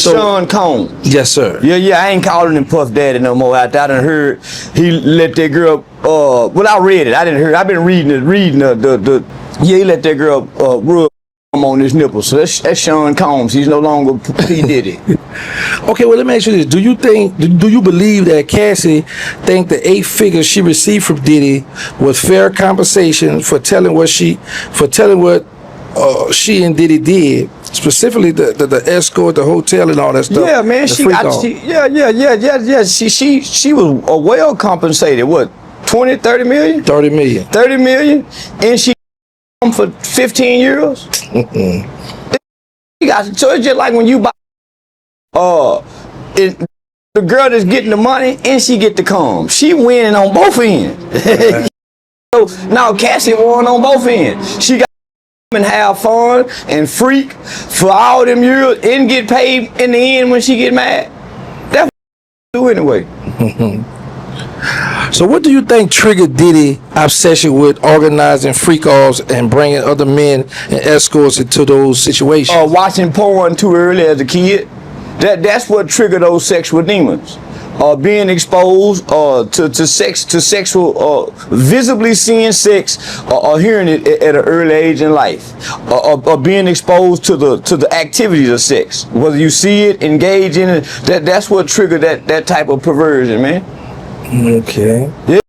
Sean Combs. Yes, sir. Yeah, I ain't calling him Puff Daddy no more. I done heard he let that girl, well, I read it. I didn't hear, I've been reading the yeah, he let that girl rub on his nipples. So that's Sean Combs. He's no longer P. Diddy. Okay, well, let me ask you this. Do you believe that Cassie think the 8 figures she received from Diddy was fair compensation for telling what she and Diddy did, specifically the escort, the hotel, and all that stuff? Yeah, man, she was well compensated. What, 20, 30 million? 30 million. 30 million, and she for 15 years. So it's just like when you buy, the girl that's getting the money and she get the cum. She winning on both ends. So now Cassie won on both ends. She got and have fun and freak for all them years and get paid in the end when she get mad. That's what do anyway. So what do you think triggered Diddy obsession with organizing freak-offs and bringing other men and escorts into those situations? Watching porn too early as a kid. That's what triggered those sexual demons. Being exposed to sexual, visibly seeing sex or hearing it at an early age in life, or being exposed to the activities of sex. Whether you see it, engage in it, that's what triggered that type of perversion, man. Okay. Yeah,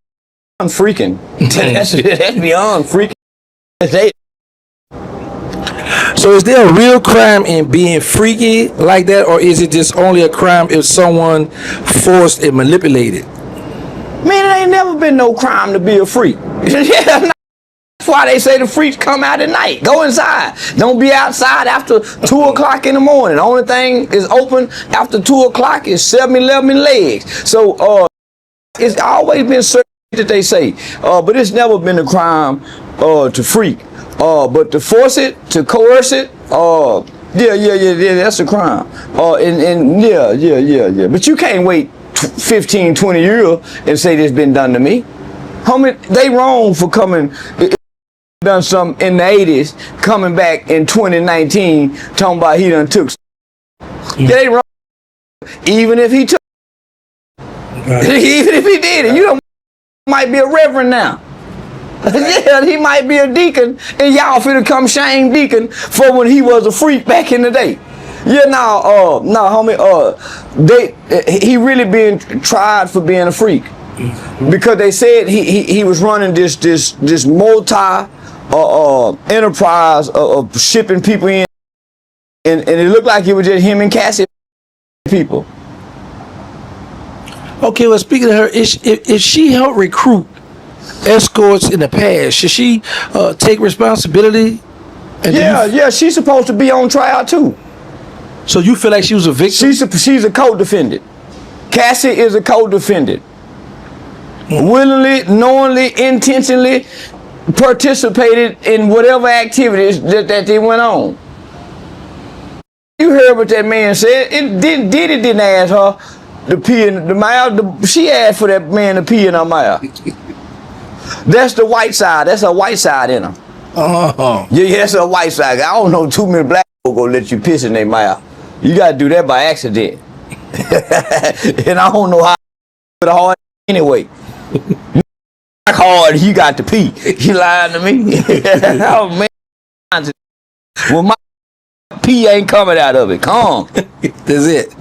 I'm freaking. That's beyond freaking. So is there a real crime in being freaky like that, or is it just only a crime if someone forced and manipulated? Man, it ain't never been no crime to be a freak. That's why they say the freaks come out at night. Go inside. Don't be outside after 2 o'clock in the morning. The only thing is open after 2 o'clock is 7-Eleven legs. So it's always been certain that they say, but it's never been a crime to freak. But to force it, to coerce it, yeah, that's a crime. Yeah. But you can't wait 15, 20 years and say this been done to me. Homie, they wrong for coming, done something in the 80s, coming back in 2019, talking about he done took. They wrong. Even if he took, even if he did it, you don't might be a reverend now. Yeah, he might be a deacon, and y'all finna come shame deacon for when he was a freak back in the day. Yeah, homie, he really been tried for being a freak because they said he was running this multi enterprise of shipping people in, and it looked like it was just him and Cassie people. Okay, well, speaking of her, if she helped recruit escorts in the past, should she take responsibility? Yeah, she's supposed to be on trial too. So you feel like she was a victim? She's a co-defendant. Cassie is a co-defendant. Willingly, knowingly, intentionally participated in whatever activities that they went on. You heard what that man said. Diddy didn't ask her to pee in the mouth. She asked for that man to pee in her mouth. That's the white side. That's a white side in her. Yeah, that's a white side. I don't know too many black people gonna let you piss in their mouth. You gotta do that by accident. And I don't know how to hard anyway. Hard, you got to pee. You lying to me? Oh man. Well, my pee ain't coming out of it. Come. That's it.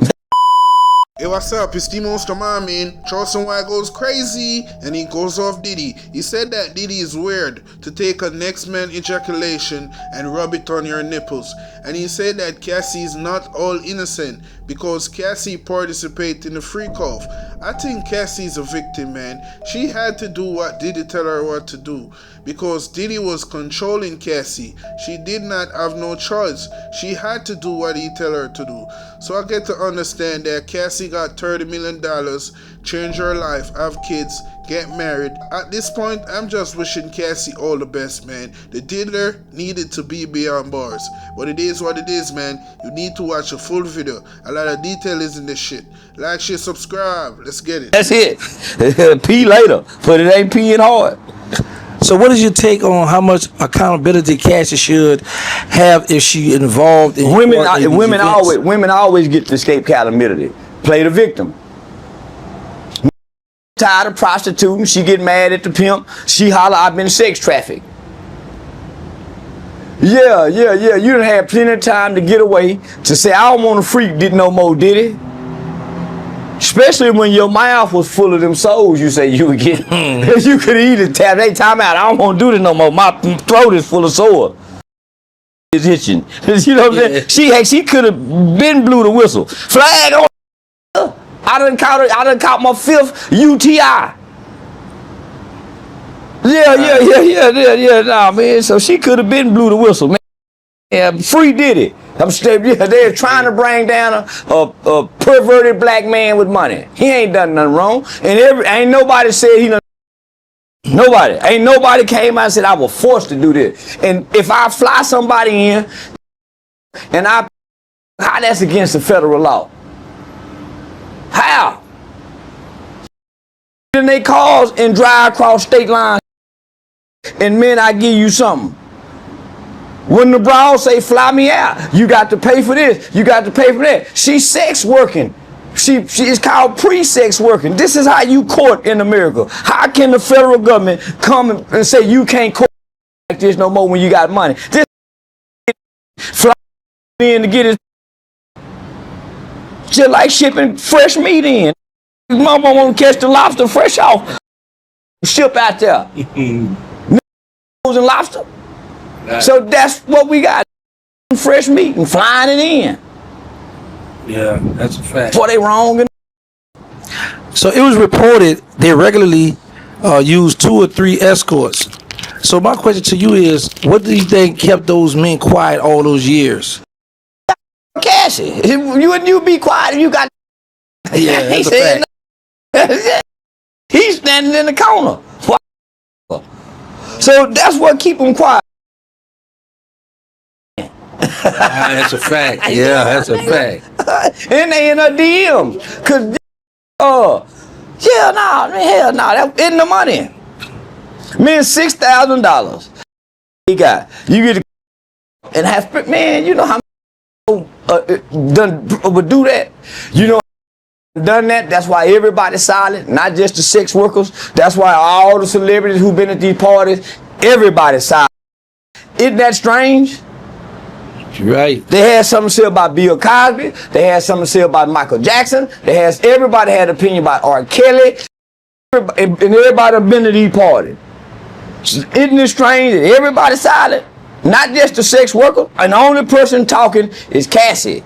Hey, what's up? It's the Monster Man, man. Charleston White goes crazy and he goes off Diddy. He said that Diddy is weird to take a next man ejaculation and rub it on your nipples. And he said that Cassie is not all innocent because Cassie participated in the freak-off. I think Cassie is a victim, man. She had to do what Diddy tell her what to do because Diddy was controlling Cassie. She did not have no choice. She had to do what he tell her to do. So I get to understand that Cassie got $30 million, change her life, have kids, get married. At this point, I'm just wishing Cassie all the best, man. The dealer needed to be beyond bars. But it is what it is, man. You need to watch a full video. A lot of detail is in this shit. Like, share, subscribe. Let's get it. That's it. Pee later, but it ain't peeing hard. So what is your take on how much accountability Cassie should have if she involved in Women events? always get to escape accountability. Play the victim. Tired of prostituting, she get mad at the pimp. She holler, I've been sex trafficked. Yeah. You done had plenty of time to get away, to say, I don't want to freak no more, Diddy. Especially when your mouth was full of them souls you say you would get. You could eat it, hey, time out, I don't want to do this no more. My throat is full of sore. It's itching. You know what I'm saying? She could have been blew the whistle. Flag on. I done caught my 5th UTI. Yeah, nah, man. So she could have been blew the whistle, man. Yeah, free Diddy. They're trying to bring down a perverted black man with money. He ain't done nothing wrong. And ain't nobody said he done. Nobody. Ain't nobody came out and said I was forced to do this. And if I fly somebody in, and how that's against the federal law? How? Then they cars and drive across state lines, and men, I give you something. When the broad say fly me out, you got to pay for this, you got to pay for that. She's sex working. She is called pre-sex working. This is how you court in America. How can the federal government come and say you can't court like this no more when you got money? This fly in to get his just like shipping fresh meat in. Mama want to catch the lobster fresh off. Ship out there. And lobster. So that's what we got. Fresh meat and flying it in. Yeah, that's a fact. Before they wrong. So it was reported they regularly use 2 or 3 escorts. So my question to you is, what do you think kept those men quiet all those years? Cassie, you be quiet if you got. Yeah, that's a fact. He's standing in the corner. So that's what keep him quiet. That's a fact. Yeah, that's a fact. And they in her DMs. Cause hell no, that in the money. Man, $6,000. He got. You get and have, man, you know how would do that. You know, done that. That's why everybody's silent, not just the sex workers. That's why all the celebrities who've been at these parties, everybody's silent. Isn't that strange? Right. They had something to say about Bill Cosby. They had something to say about Michael Jackson. Everybody had an opinion about R. Kelly. And everybody have been to these parties. Isn't it strange that everybody's silent? Not just the sex worker. And the only person talking is Cassie.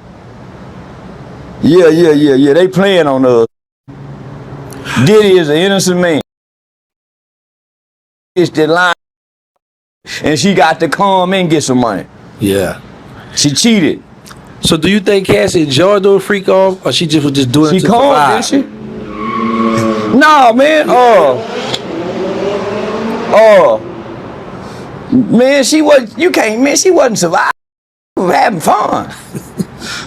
Yeah. They playing on us. Diddy is an innocent man. It's the line. And she got to come and get some money. Yeah. She cheated. So do you think Cassie enjoyed doing freak off, or she just was just doing it to survive? She calm, didn't she? No, man. Man, she was. You can't. Man, she wasn't surviving. She was having fun.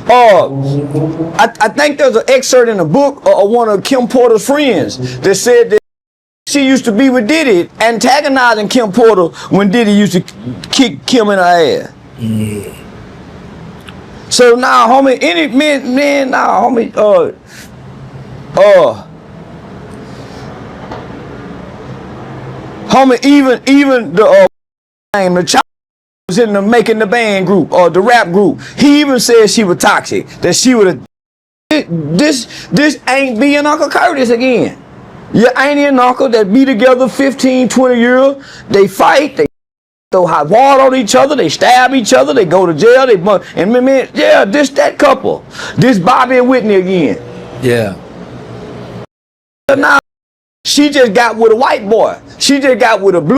I think there's an excerpt in a book of one of Kim Porter's friends that said that she used to be with Diddy, antagonizing Kim Porter when Diddy used to kick Kim in her ass. So now, homie, homie, even the child was in the Making the Band group or the rap group. He even said she was toxic. That she would have. This ain't being Uncle Curtis again. Your auntie and uncle that be together 15, 20 years. They fight. They throw hot water on each other. They stab each other. They go to jail. This that couple. This Bobby and Whitney again. Yeah. Now she just got with a white boy. She just got with a blue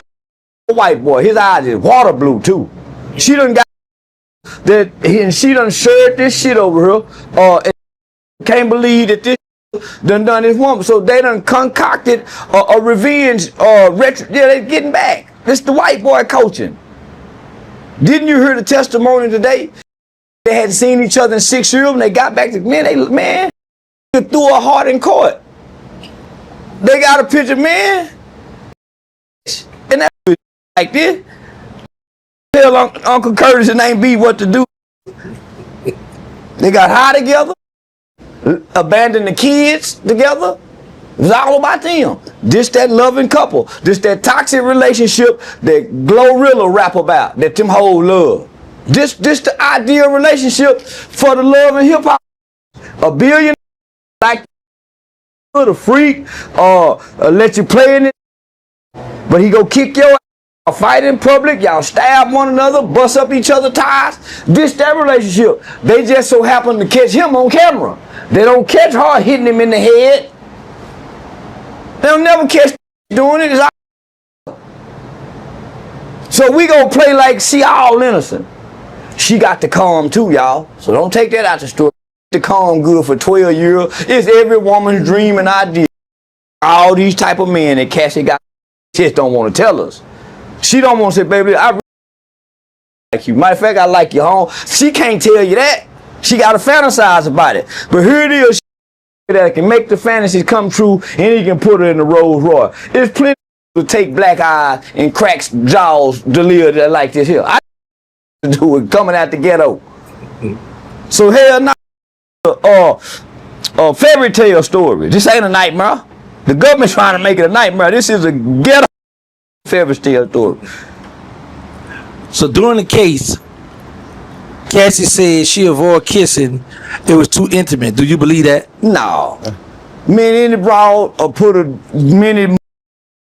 white boy. His eyes is water blue too. She done got that, and she done shared this shit over here. And can't believe that this done this woman. So they done concocted a revenge. They getting back. This the white boy coaching. Didn't you hear the testimony today? They hadn't seen each other in 6 years. When they got back to man, they threw a heart in court. They got a picture, man. And that like this. Tell Uncle Curtis and Aunt B what to do. They got high together, abandoned the kids together. It was all about them. This that loving couple. This that toxic relationship that Glorilla rap about, that them whole love. This the ideal relationship for the love and hip hop. A billion like a freak or let you play in it, but he go kick your ass, fight in public, y'all stab one another, bust up each other's tires. This that relationship. They just so happen to catch him on camera. They don't catch her hitting him in the head. They'll never catch doing it. So we gonna play like she all innocent. She got to calm too, y'all. So don't take that out the story. The calm good for 12 years. It's every woman's dream and idea. All these type of men that Cassie got just don't want to tell us. She don't want to say, baby, I really like you. Matter of fact, I like you home. She can't tell you that. She got to fantasize about it. But here it is. That can make the fantasies come true, and he can put her in the Rolls Royce. There's plenty to take black eyes and crack jaws deliver that like this here. I do it coming out the ghetto. So hell no. Fairy tale story. This ain't a nightmare. The government's trying to make it a nightmare. This is a ghetto fairy tale story. So during the case, Cassie said she avoided kissing. It was too intimate. Do you believe that? No. Me and any broad or put a mini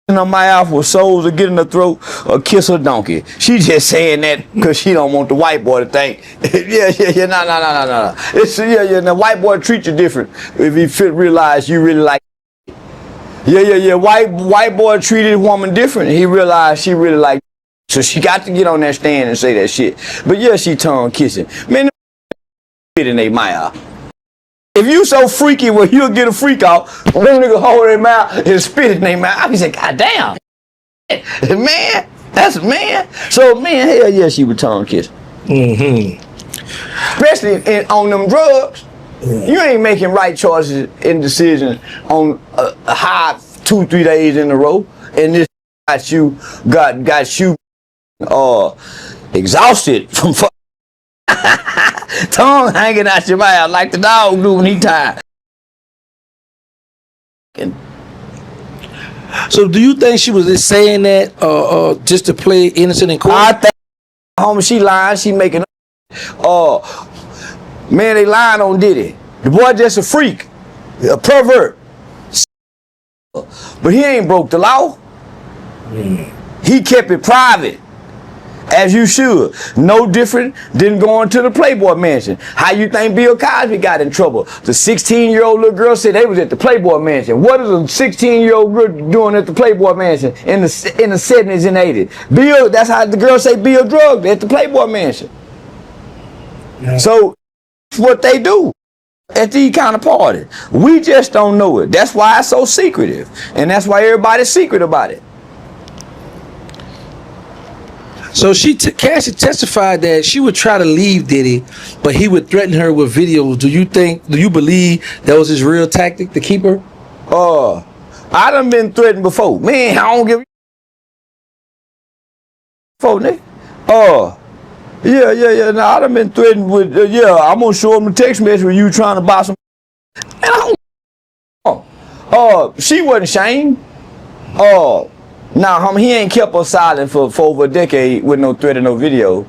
in her mouth with souls or get in her throat or kiss her donkey. She just saying that because she don't want the white boy to think. yeah, no. It's the white boy treat you different if he realize you really like. Yeah. White boy treated woman different. He realized she really like. So she got to get on that stand and say that shit. But yeah, she tongue kissing. Man, spit in their mouth. If you so freaky where you'll get a freak out, them niggas hold their mouth and spit in their mouth. I be saying, God damn. Man, that's man. So man, hell yeah, she would tongue kiss. Especially on them drugs. You ain't making right choices in decisions on a high 2-3 days in a row. And this got you exhausted from tongue hanging out your mouth like the dog do when he tired. So do you think she was just saying that just to play innocent in court? I think homie, she lying, she making man, they lying on Diddy. The boy just a freak, a pervert. But he ain't broke the law. He kept it private, as you should. No different than going to the Playboy Mansion. How you think Bill Cosby got in trouble? The 16-year-old little girl said they was at the Playboy Mansion. What is a 16-year-old girl doing at the Playboy Mansion in the 70s and 80s? Bill, that's how the girl say Bill drugged at the Playboy Mansion. Yeah. So that's what they do at these kind of parties. We just don't know it. That's why it's so secretive, and that's why everybody's secret about it. So Cassie testified that she would try to leave Diddy, but he would threaten her with videos. Do you believe that was his real tactic to keep her? I done been threatened before. Man, I don't give a before, nigga. Yeah. Now I done been threatened with, I'm gonna show him the text message with you trying to buy some. And I don't. She wasn't ashamed. Nah, homie, he ain't kept her silent for over a decade with no threat and no video.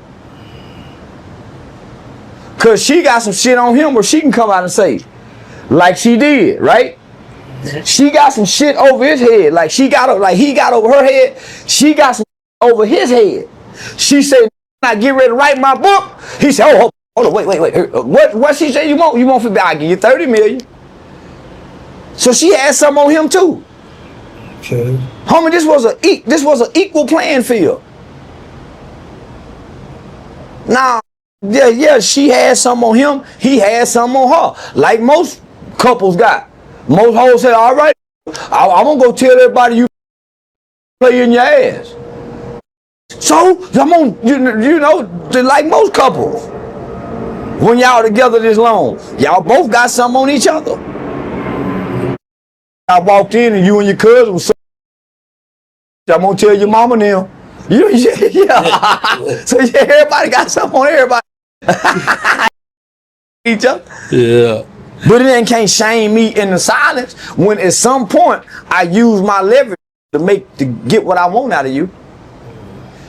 Cause she got some shit on him where she can come out and say, like she did, right? She got some shit over his head, like he got over her head. She got some over his head. She said, "I get ready to write my book." He said, "Oh, hold on, wait. What she said you want? You want for I give you 30 million." So she had some on him too. Okay. Homie, this was an equal playing field. Now, yeah, she had some on him, he had some on her. Like most couples got. Most hoes say, all right, I'm gonna go tell everybody you play in your ass. So, I'm gonna, like most couples, when y'all together this long, y'all both got some on each other. I walked in and you and your cousin was so I'm gonna tell your mama now. Yeah. So yeah, everybody got something on everybody. Each other. Yeah. But it ain't can't shame me in the silence when at some point I use my leverage to get what I want out of you.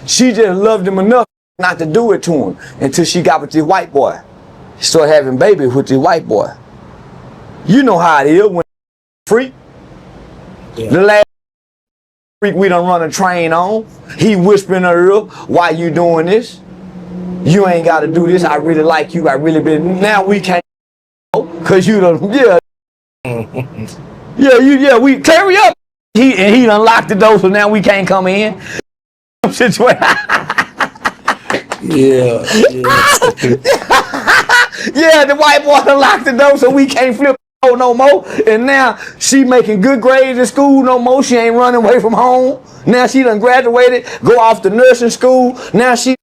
She just loved him enough not to do it to him until she got with this white boy. She started having babies with this white boy. You know how it is when freak. Yeah. The last freak we done run a train on, he whispering in her ear, why you doing this? You ain't got to do this. I really like you. I really been. Now we can't. Cause you done, we carry up. He done locked the door, so now we can't come in. Situation. Yeah. Yeah, the white boy done locked the door, so we can't flip no more. And now she making good grades in school no more. She ain't running away from home. Now she done graduated, go off to nursing school. Now she,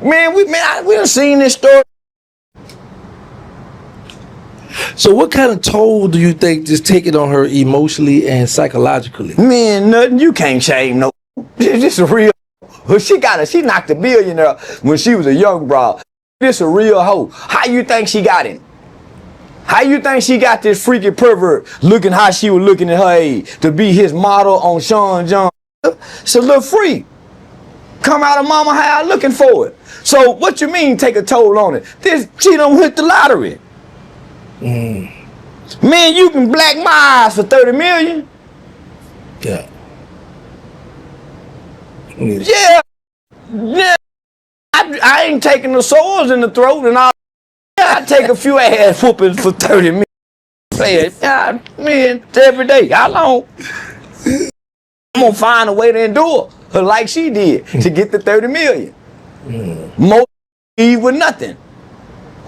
we done seen this story. So what kind of toll do you think this taking on her emotionally and psychologically? Man, nothing. You can't shame no. This a real. She knocked a billionaire when she was a young broad. This a real hoe. How you think she got in? How you think she got this freaky pervert looking how she was looking at her age to be his model on Sean John? It's a little freak. Come out of mama house looking for it. So what you mean take a toll on it? She done hit the lottery. Man, you can black my eyes for 30 million. Yeah. Yeah. I ain't taking the swords in the throat and all. I take a few ass whoopings for 30 million. Man, every day. How long? I'm gonna find a way to endure her like she did to get the 30 million. Most leave with nothing.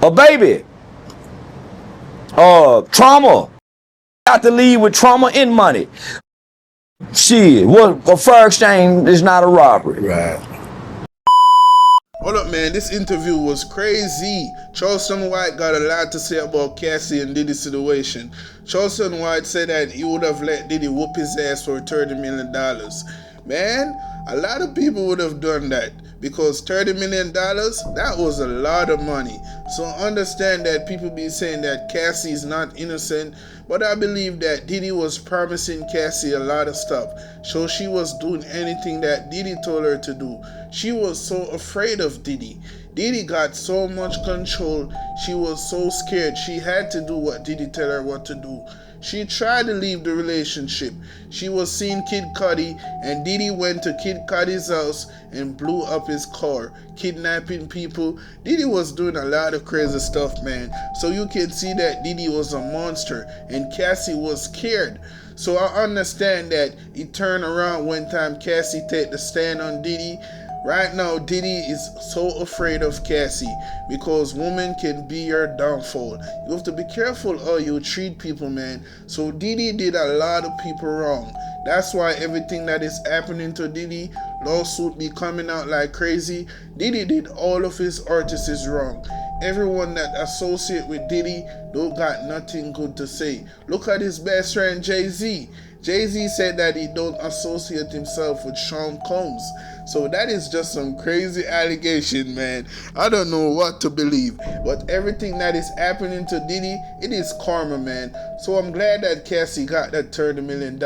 A baby. Trauma. Got to leave with trauma and money. Shit, a fair exchange is not a robbery. Right. Hold up, man. This interview was crazy. Charleston White got a lot to say about Cassie and Diddy's situation. Charleston White said that he would have let Diddy whoop his ass for $30 million. Man, a lot of people would have done that because $30 million, that was a lot of money. So understand that people be saying that Cassie is not innocent, but I believe that Diddy was promising Cassie a lot of stuff. So she was doing anything that Diddy told her to do. She was so afraid of Diddy. Diddy got so much control. She was so scared. She had to do what Diddy tell her what to do. She tried to leave the relationship. She was seeing Kid Cudi, and Diddy went to Kid Cudi's house and blew up his car, kidnapping people. Diddy was doing a lot of crazy stuff, man. So you can see that Diddy was a monster, and Cassie was scared. So I understand that he turned around one time Cassie take the stand on Diddy. Right now, Diddy is so afraid of Cassie because women can be your downfall. You have to be careful how you treat people, man. So Diddy did a lot of people wrong. That's why everything that is happening to Diddy, lawsuit be coming out like crazy. Diddy did all of his artists wrong. Everyone that associate with Diddy don't got nothing good to say. Look at his best friend Jay-Z. Jay-Z said that he don't associate himself with Sean Combs. So that is just some crazy allegation, man. I don't know what to believe. But everything that is happening to Diddy, it is karma, man. So I'm glad that Cassie got that $30 million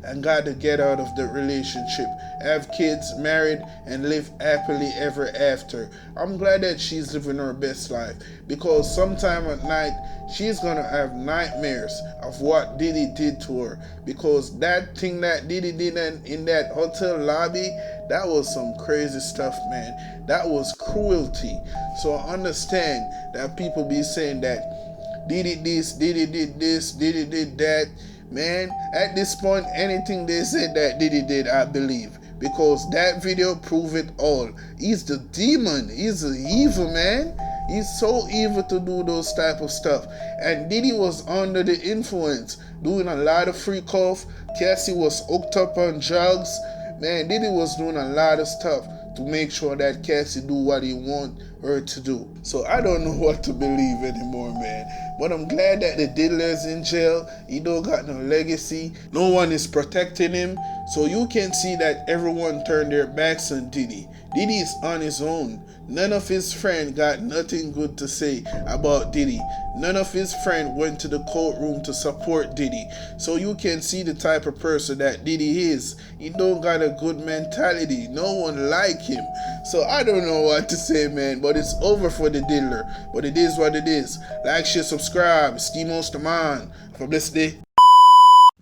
and got to get out of the relationship, have kids, married, and live happily ever after. I'm glad that she's living her best life because sometime at night, she's gonna have nightmares of what Diddy did to her because that thing that Diddy did in that hotel lobby, that was some crazy stuff, man. That was cruelty. So I understand that people be saying that Diddy this, Diddy did this, Diddy did that. Man, at this point, anything they said that Diddy did, I believe. Because that video prove it all. He's the demon. He's the evil, man. He's so evil to do those type of stuff. And Diddy was under the influence, doing a lot of freak off. Cassie was hooked up on drugs. Man, Diddy was doing a lot of stuff to make sure that Cassie do what he want her to do. So I don't know what to believe anymore, man. But I'm glad that the Diddler's in jail. He don't got no legacy. No one is protecting him. So you can see that everyone turned their backs on Diddy. Diddy is on his own. None of his friends got nothing good to say about Diddy. None of his friends went to the courtroom to support Diddy. So you can see the type of person that Diddy is. He don't got a good mentality. No one like him. So I don't know what to say, man. But it's over for the Diddler. But it is what it is. Like, share, subscribe. Ski Monster Man. For this day.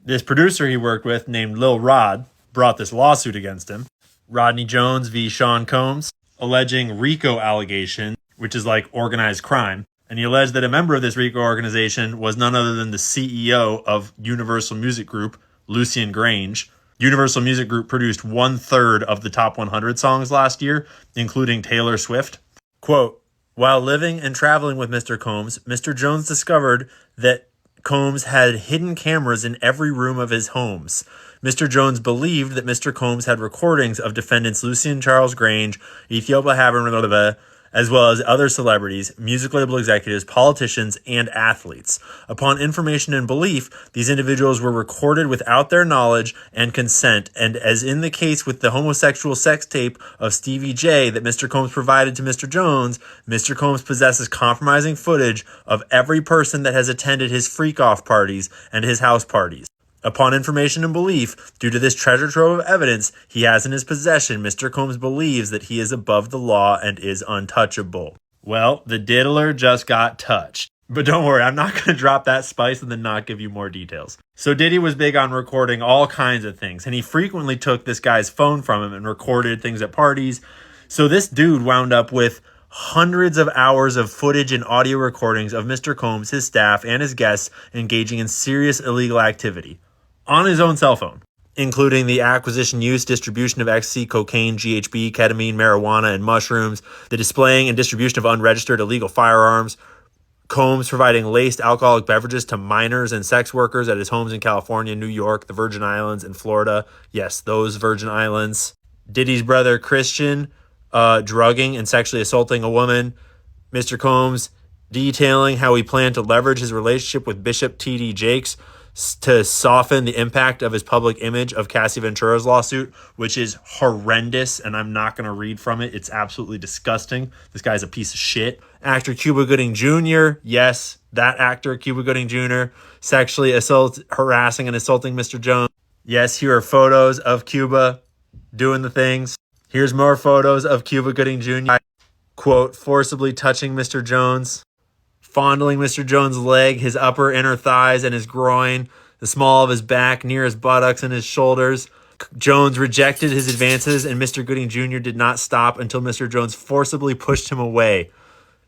This producer he worked with named Lil Rod brought this lawsuit against him. Rodney Jones v. Sean Combs, alleging RICO allegation, which is like organized crime. And he alleged that a member of this RICO organization was none other than the CEO of Universal Music Group, Lucian Grange. Universal Music Group produced 1/3 of the top 100 songs last year, including Taylor Swift. Quote, while living and traveling with Mr. Combs, Mr. Jones discovered that Combs had hidden cameras in every room of his homes. Mr. Jones believed that Mr. Combs had recordings of defendants Lucian Charles Grange, Ethiopia Haber, as well as other celebrities, music label executives, politicians, and athletes. Upon information and belief, these individuals were recorded without their knowledge and consent, and as in the case with the homosexual sex tape of Stevie J that Mr. Combs provided to Mr. Jones, Mr. Combs possesses compromising footage of every person that has attended his freak-off parties and his house parties. Upon information and belief, due to this treasure trove of evidence he has in his possession, Mr. Combs believes that he is above the law and is untouchable. Well, the diddler just got touched. But don't worry, I'm not going to drop that spice and then not give you more details. So Diddy was big on recording all kinds of things, and he frequently took this guy's phone from him and recorded things at parties. So this dude wound up with hundreds of hours of footage and audio recordings of Mr. Combs, his staff, and his guests engaging in serious illegal activity on his own cell phone, including the acquisition, use, distribution of ecstasy, cocaine, GHB, ketamine, marijuana, and mushrooms, the displaying and distribution of unregistered illegal firearms, Combs providing laced alcoholic beverages to minors and sex workers at his homes in California, New York, the Virgin Islands, and Florida. Yes, those Virgin Islands. Diddy's brother, Christian, drugging and sexually assaulting a woman. Mr. Combs detailing how he planned to leverage his relationship with Bishop T.D. Jakes to soften the impact of his public image of Cassie Ventura's lawsuit, which is horrendous, and I'm not going to read from it. It's absolutely disgusting. This guy's a piece of shit. Actor Cuba Gooding Jr., yes, that actor, Cuba Gooding Jr., sexually harassing and assaulting Mr. Jones. Yes, here are photos of Cuba doing the things. Here's more photos of Cuba Gooding Jr., quote, forcibly touching Mr. Jones, fondling Mr. Jones' leg, his upper inner thighs and his groin, the small of his back, near his buttocks and his shoulders. Jones rejected his advances, and Mr. Gooding Jr. did not stop until Mr. Jones forcibly pushed him away.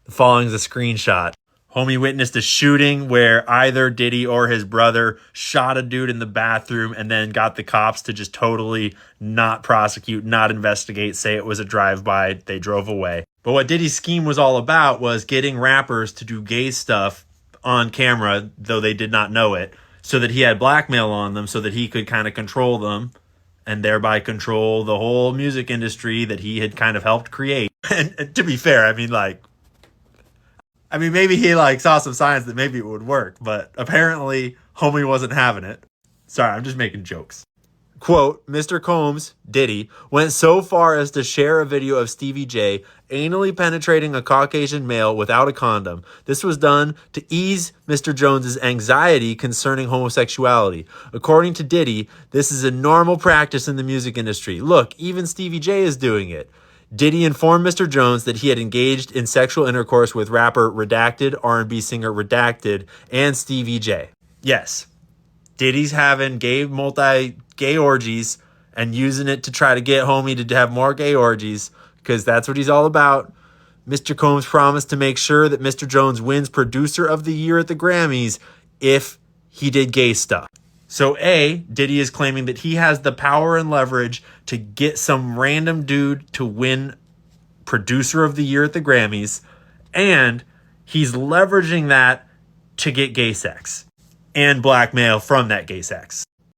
The following is a screenshot. Homie witnessed a shooting where either Diddy or his brother shot a dude in the bathroom and then got the cops to just totally not prosecute, not investigate, say it was a drive-by. They drove away. But what Diddy's scheme was all about was getting rappers to do gay stuff on camera, though they did not know it, so that he had blackmail on them so that he could kind of control them and thereby control the whole music industry that he had kind of helped create. And to be fair, maybe he saw some signs that maybe it would work, but apparently homie wasn't having it. Sorry, I'm just making jokes. Quote, Mr. Combs, Diddy, went so far as to share a video of Stevie J anally penetrating a Caucasian male without a condom. This was done to ease Mr. Jones's anxiety concerning homosexuality. According to Diddy, this is a normal practice in the music industry. Look, even Stevie J is doing it. Diddy informed Mr. Jones that he had engaged in sexual intercourse with rapper Redacted, R&B singer Redacted, and Stevie J. Yes, Diddy's having gay orgies and using it to try to get homie to have more gay orgies because that's what he's all about. Mr. Combs promised to make sure that Mr. Jones wins Producer of the Year at the Grammys if he did gay stuff. So Diddy is claiming that he has the power and leverage to get some random dude to win Producer of the Year at the Grammys, and he's leveraging that to get gay sex and blackmail from that gay sex.